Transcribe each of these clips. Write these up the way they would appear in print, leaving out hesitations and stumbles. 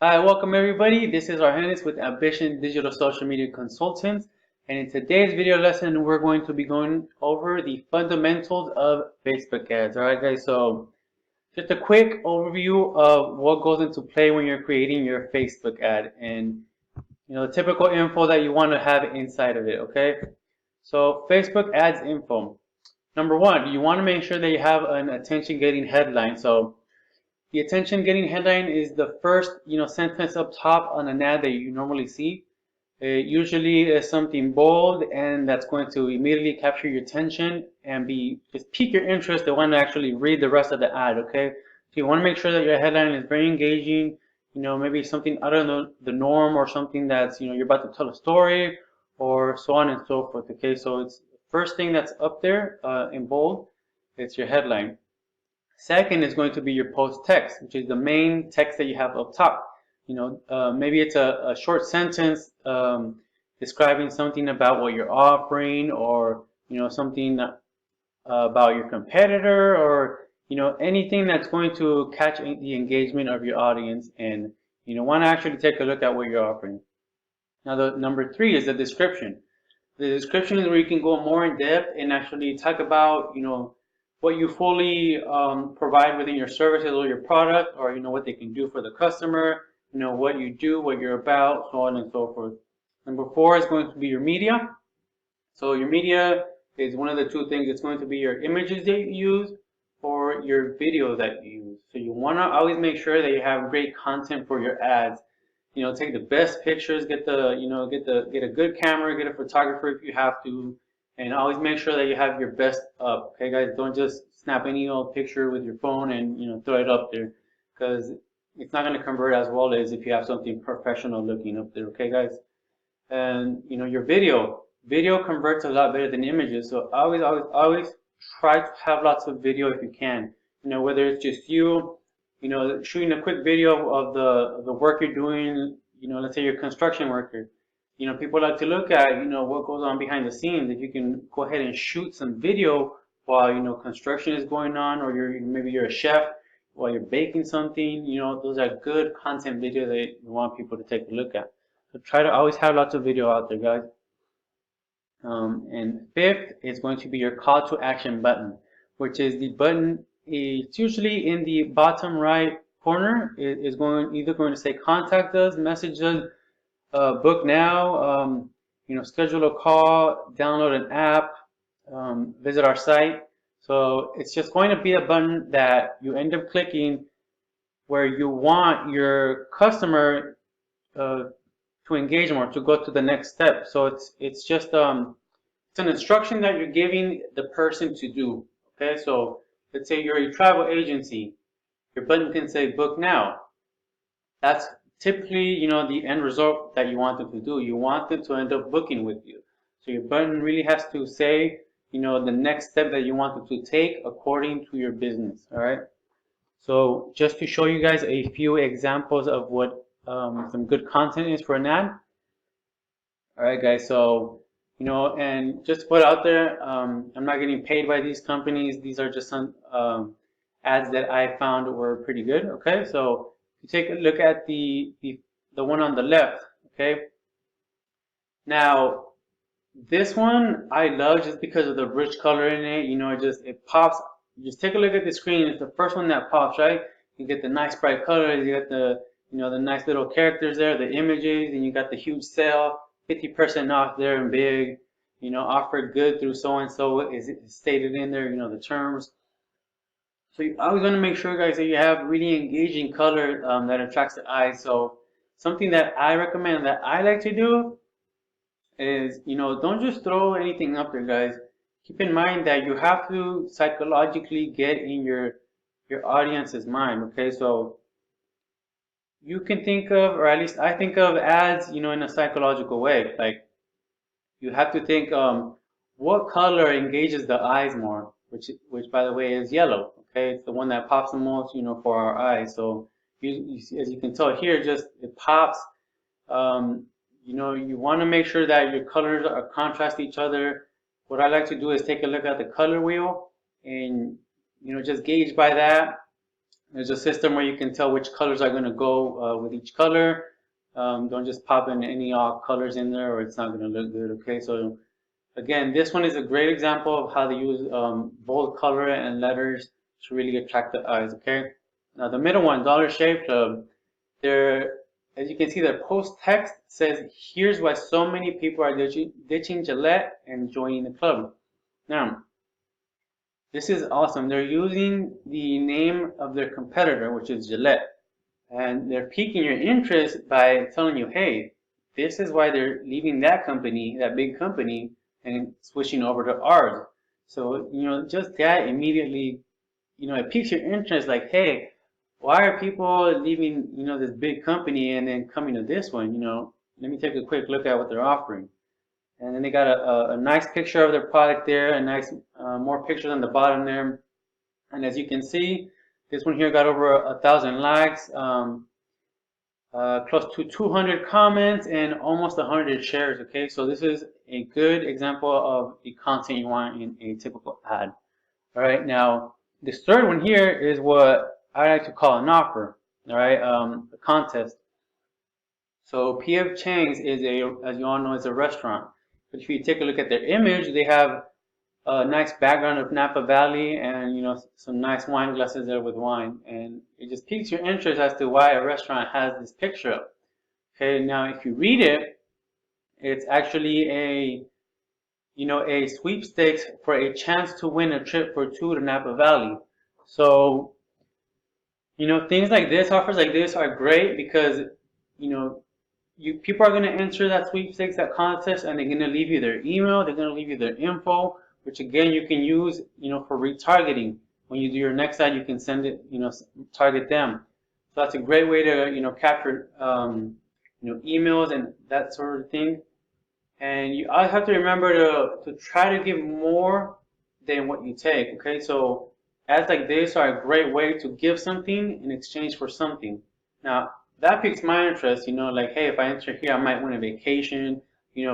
Hi, welcome everybody. This is Argenis with Ambition Digital Social Media Consultants. And in today's video lesson, we're going to be going over the fundamentals of Facebook ads. All right, guys. So just a quick overview of what goes into play when you're creating your Facebook ad and the typical info that you want to have inside of it. Okay. So Facebook ads info. Number one, you want to make sure that you have an attention-getting headline. So the attention getting headline is the first, sentence up top on an ad that you normally see. It usually is something bold and that's going to immediately capture your attention and just pique your interest to want to actually read the rest of the ad, okay? So you want to make sure that your headline is very engaging, maybe something out of the norm or something that's, you're about to tell a story or so on and so forth, okay? So it's the first thing that's up there in bold, it's your headline. Second is going to be your post text, which is the main text that you have up top. Maybe it's a short sentence describing something about what you're offering, or something about your competitor, or anything that's going to catch the engagement of your audience, and want to actually take a look at what you're offering. Now, the number three is the description. The description is where you can go more in depth and actually talk about, what you fully provide within your services or your product, or what they can do for the customer, what you do, what you're about, so on and so forth. Number four is going to be your media. So your media is one of the two things. It's going to be your images that you use or your video that you use. So you want to always make sure that you have great content for your ads. Take the best pictures, get a good camera, get a photographer if you have to, and always make sure that you have your best up. Okay, guys, don't just snap any old picture with your phone and throw it up there, because it's not going to convert as well as if you have something professional looking up there. Okay, guys, and your video converts a lot better than images. So always try to have lots of video if you can. Whether it's just you shooting a quick video of the work you're doing, let's say you're a construction worker. People like to look at, what goes on behind the scenes. If you can go ahead and shoot some video while, construction is going on, or maybe you're a chef while you're baking something, those are good content videos that you want people to take a look at. So try to always have lots of video out there, guys. And fifth is going to be your call to action button, which is the button. It's usually in the bottom right corner. It is either going to say contact us, message us, book now, schedule a call, download an app, visit our site. So it's just going to be a button that you end up clicking where you want your customer to engage more, to go to the next step. So it's just it's an instruction that you're giving the person to do. Okay, so let's say you're a travel agency, your button can say book now. That's typically the end result that you want them to do. You want them to end up booking with you. So your button really has to say the next step that you want them to take according to your business. All right. So just to show you guys a few examples of what some good content is for an ad. All right, guys. So, and just to put out there, I'm not getting paid by these companies. These are just some ads that I found were pretty good. Okay. So if you take a look at the one on the left. Okay. Now, this one I love just because of the rich color in it. It pops. You just take a look at the screen. It's the first one that pops, right? You get the nice bright colors. You got the nice little characters there, the images, and you got the huge sale, 50% off there in big, offered good through so and so is stated in there, the terms. So you always want to make sure, guys, that you have really engaging color that attracts the eye. So something that I recommend that I like to do is, don't just throw anything up there, guys. Keep in mind that you have to psychologically get in your audience's mind. Okay, so you can think of, or at least I think of ads, in a psychological way. Like you have to think, what color engages the eyes more, which by the way is yellow. Okay, it's the one that pops the most, for our eyes. So as you can tell here, just it pops. You want to make sure that your colors are contrast each other. What I like to do is take a look at the color wheel and just gauge by that There's a system where you can tell which colors are going to go with each color. Don't just pop in any colors in there or it's not going to look good. Okay, so again, this one is a great example of how they use bold color and letters to really attract the eyes. Okay, now the middle one, Dollar Shave Club, they're, as you can see, their post text says, "Here's why so many people are ditching Gillette and joining the club." Now, this is awesome. They're using the name of their competitor, which is Gillette, and they're piquing your interest by telling you, hey, this is why they're leaving that company, that big company, and switching over to ours. So, just that immediately, it piques your interest like, hey, why are people leaving, this big company and then coming to this one? Let me take a quick look at what they're offering. And then they got a nice picture of their product there, a nice more pictures on the bottom there. And as you can see, this one here got over 1,000 likes, close to 200 comments, and almost 100 shares. Okay, so this is a good example of the content you want in a typical ad. All right, now this third one here is what I like to call an offer. All right, a contest. So P.F. Chang's is as you all know, is a restaurant. But if you take a look at their image, they have a nice background of Napa Valley and some nice wine glasses there with wine, and it just piques your interest as to why a restaurant has this picture up. Okay, now if you read it, it's actually a sweepstakes for a chance to win a trip for two to Napa Valley. So things like this, offers like this are great because people are going to enter that sweepstakes, that contest, and they're going to leave you their email, they're going to leave you their info, which again you can use for retargeting. When you do your next ad, you can send it, target them. So that's a great way to capture emails and that sort of thing. And you always have to remember to try to give more than what you take. Okay, so ads like this are a great way to give something in exchange for something. Now that piques my interest, like, hey, if I enter here, I might win a vacation,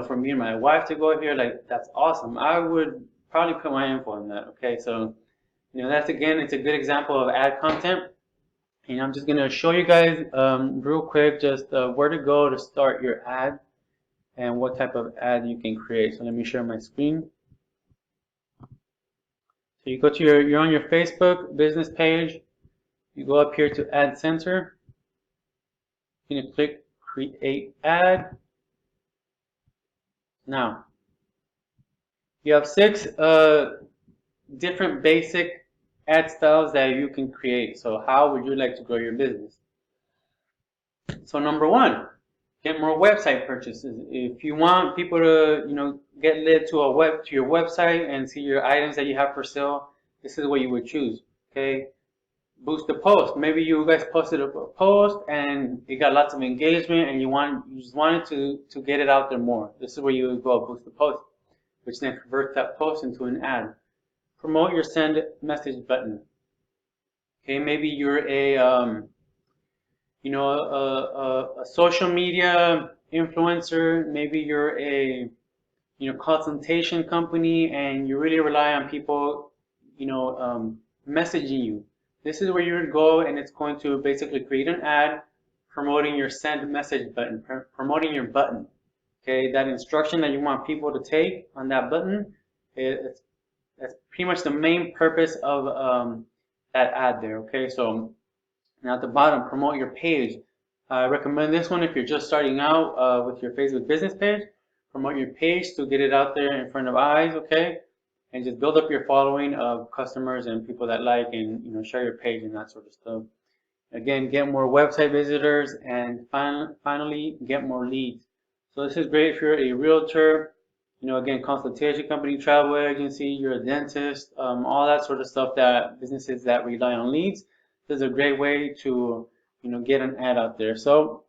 for me and my wife to go here. Like, that's awesome. I would probably put my info on that. Okay, so that's, again, it's a good example of ad content. And I'm just gonna show you guys real quick just where to go to start your ad and what type of ad you can create. So let me share my screen. So you go to you're on your Facebook business page. You go up here to Ad Center. You're gonna click Create Ad. Now, you have 6 different basic ad styles that you can create. So how would you like to grow your business? So number 1, get more website purchases. If you want people to, get led to your website and see your items that you have for sale, this is what you would choose. Okay. Boost the post. Maybe you guys posted a post and it got lots of engagement, and you just wanted to get it out there more. This is where you would go boost the post, which then converts that post into an ad. Promote your send message button. Okay, maybe you're a social media influencer. Maybe you're a consultation company, and you really rely on people messaging you. This is where you would go, and it's going to basically create an ad promoting your send message button, promoting your button. Okay, that instruction that you want people to take on that button, that's pretty much the main purpose of that ad there. Okay, so now at the bottom, promote your page. I recommend this one if you're just starting out with your Facebook business page. Promote your page to get it out there in front of eyes, okay? And just build up your following of customers and people that like and share your page and that sort of stuff. Again, get more website visitors, and finally get more leads. So this is great if you're a realtor, again, consultation company, travel agency, you're a dentist, all that sort of stuff, that businesses that rely on leads. This is a great way to get an ad out there. So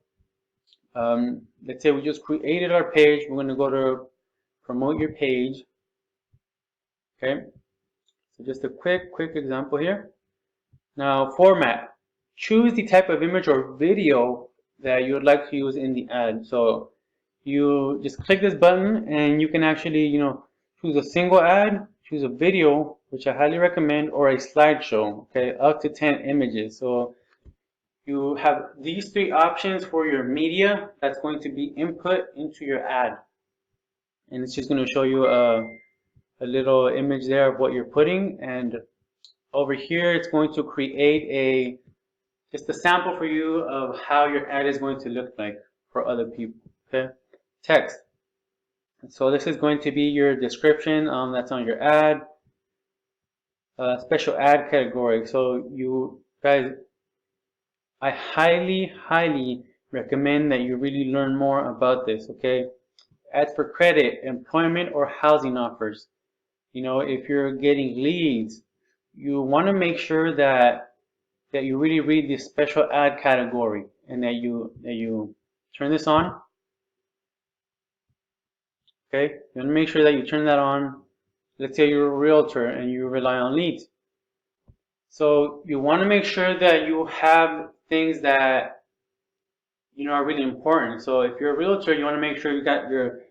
let's say we just created our page. We're going to go to promote your page. Okay, so just a quick example here. Now, format. Choose the type of image or video that you would like to use in the ad. So you just click this button, and you can actually choose a single ad, choose a video, which I highly recommend, or a slideshow, okay, up to 10 images. So you have these three options for your media that's going to be input into your ad. And it's just going to show you a little image there of what you're putting. And over here, it's going to create just a sample for you of how your ad is going to look like for other people, okay? Text. So this is going to be your description that's on your ad. Special ad category. So you guys, I highly recommend that you really learn more about this, okay? Ads for credit, employment, or housing offers. You know, if you're getting leads, you want to make sure that you really read the special ad category and that you turn this on. Okay, you want to make sure that you turn that on. Let's say you're a realtor and you rely on leads. So you want to make sure that you have things that are really important. So if you're a realtor, you want to make sure you got your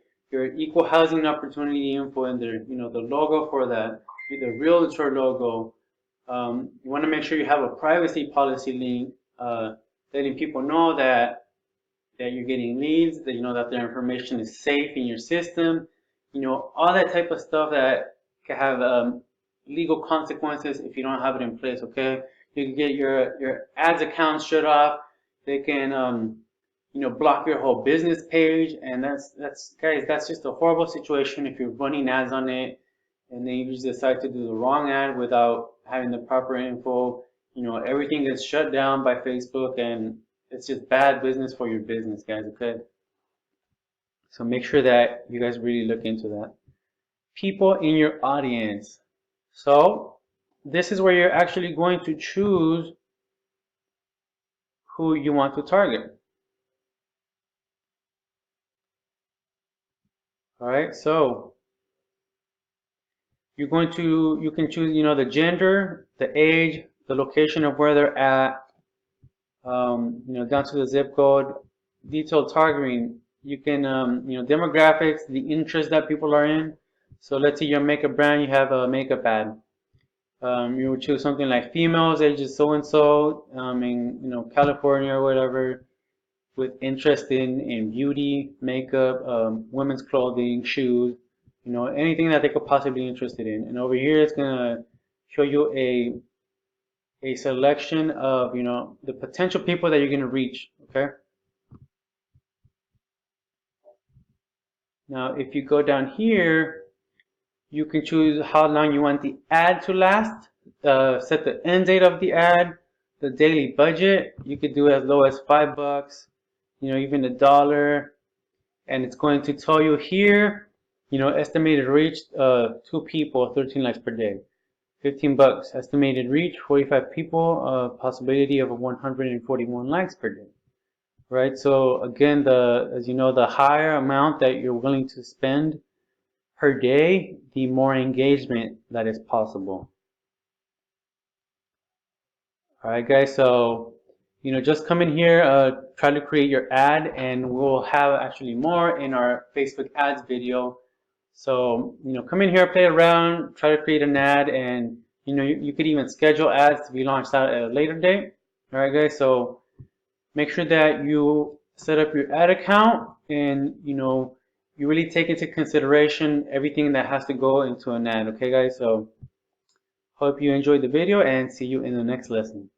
equal housing opportunity info in there. You know, the logo for that, the realtor logo. You want to make sure you have a privacy policy link, letting people know that you're getting leads, that that their information is safe in your system. You know, all that type of stuff that can have legal consequences if you don't have it in place. Okay, you can get your ads account shut off. They can block your whole business page, and that's guys, that's just a horrible situation if you're running ads on it and then you just decide to do the wrong ad without having the proper info. You know, everything gets shut down by Facebook, and it's just bad business for your business, guys, okay? So make sure that you guys really look into that. People in your audience. So this is where you're actually going to choose who you want to target. All right, so you can choose, the gender, the age, the location of where they're at, down to the zip code, detailed targeting. You can, demographics, the interest that people are in. So let's say you're a makeup brand, you have a makeup ad. You would choose something like females, ages so and so, in California or whatever, with interest in beauty, makeup, women's clothing, shoes, anything that they could possibly be interested in. And over here, it's gonna show you a selection of the potential people that you're gonna reach. Okay. Now, if you go down here, you can choose how long you want the ad to last. Set the end date of the ad, the daily budget. You could do as low as $5, even $1, and it's going to tell you here, estimated reach 2 people, 13 likes per day. $15 estimated reach, 45 people, possibility of 141 likes per day. Right? So again, as you know, the higher amount that you're willing to spend per day, the more engagement that is possible. All right, guys. So just come in here, try to create your ad, and we'll have actually more in our Facebook ads video. So, come in here, play around, try to create an ad, and, you could even schedule ads to be launched out at a later date. All right, guys. So make sure that you set up your ad account and, you really take into consideration everything that has to go into an ad. Okay, guys. So hope you enjoyed the video and see you in the next lesson.